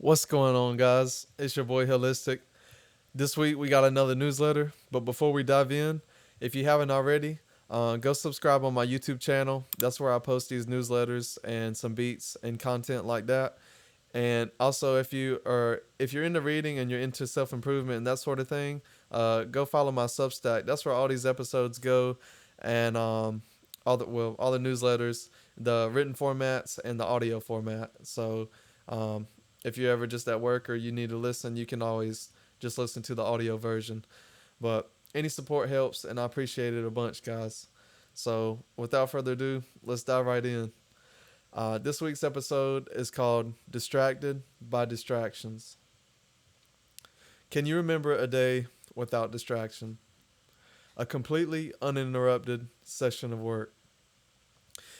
What's going on, guys? It's your boy Holistic. This week we got another newsletter, but before we dive in, if you haven't already, go subscribe on my YouTube channel. That's where I post these newsletters and some beats and content like that. And also, if you're into reading and you're into self improvement and that sort of thing, go follow my Substack. That's where all these episodes go, and all the newsletters, the written formats, and the audio format. So, um, if you're ever just at work or you need to listen, you can always just listen to the audio version. But any support helps, and I appreciate it a bunch, guys. So, without further ado, let's dive right in. This week's episode is called Distracted by Distractions. Can you remember a day without distraction? A completely uninterrupted session of work.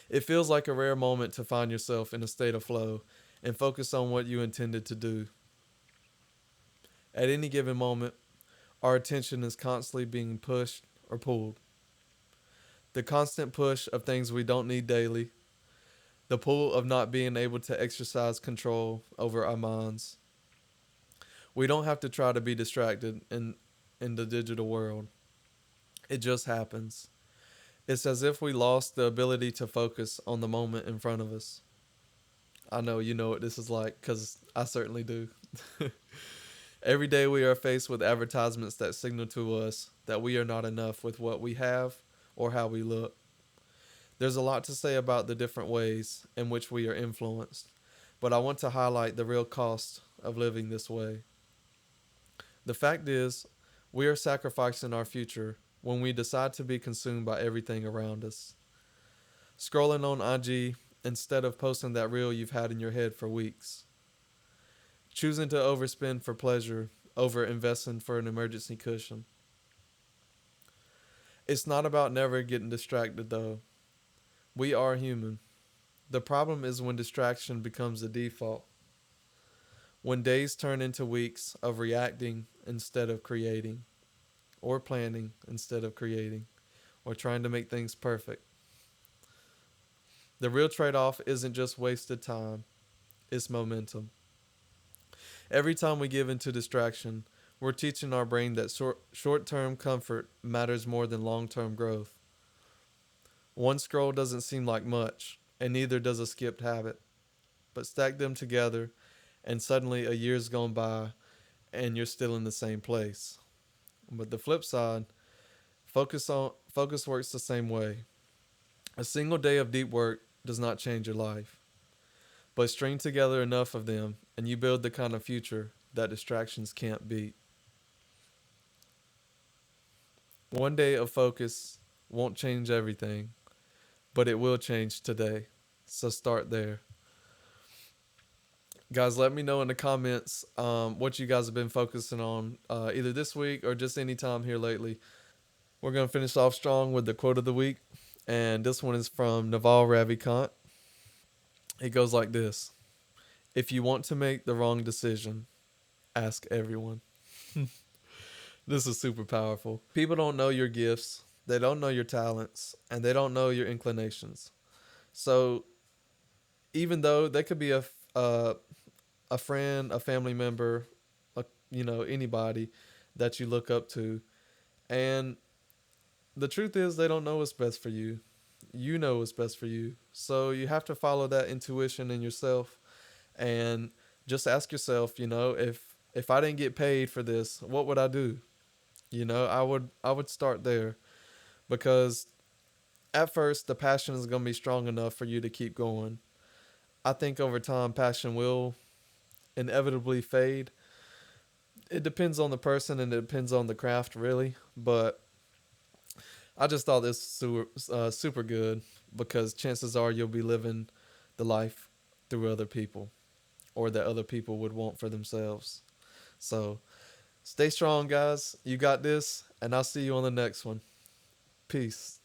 It feels like a rare moment to find yourself in a state of flow and focus on what you intended to do. At any given moment, our attention is constantly being pushed or pulled. The constant push of things we don't need daily, the pull of not being able to exercise control over our minds. We don't have to try to be distracted in the digital world. It just happens. It's as if we lost the ability to focus on the moment in front of us. I know you know what this is like because I certainly do. Every day we are faced with advertisements that signal to us that we are not enough with what we have or how we look. There's a lot to say about the different ways in which we are influenced, but I want to highlight the real cost of living this way. The fact is, we are sacrificing our future when we decide to be consumed by everything around us. Scrolling on IG instead of posting that reel you've had in your head for weeks. Choosing to overspend for pleasure over investing for an emergency cushion. It's not about never getting distracted though. We are human. The problem is when distraction becomes the default. When days turn into weeks of reacting instead of creating, or planning instead of creating, or trying to make things perfect. The real trade off isn't just wasted time, it's momentum. Every time we give into distraction, we're teaching our brain that short term comfort matters more than long term growth. One scroll doesn't seem like much, and neither does a skipped habit. But stack them together, and suddenly a year's gone by, and you're still in the same place. But the flip side, focus works the same way. A single day of deep work does not change your life, but string together enough of them, and you build the kind of future that distractions can't beat. One day of focus won't change everything, but it will change today. So start there. Guys, let me know in the comments what you guys have been focusing on either this week or just any time here lately. We're going to finish off strong with the quote of the week. And this one is from Naval Ravikant. It goes like this: If you want to make the wrong decision, ask everyone. This is super powerful. People don't know your gifts, they don't know your talents, and they don't know your inclinations. So even though they could be a friend, a family member, anybody that you look up to, and the truth is they don't know what's best for you. You know what's best for you. So you have to follow that intuition in yourself and just ask yourself, if I didn't get paid for this, what would I do? I would start there because at first the passion is going to be strong enough for you to keep going. I think over time passion will inevitably fade. It depends on the person and it depends on the craft really, but I just thought this was super good because chances are you'll be living the life through other people or that other people would want for themselves. So stay strong, guys. You got this, and I'll see you on the next one. Peace.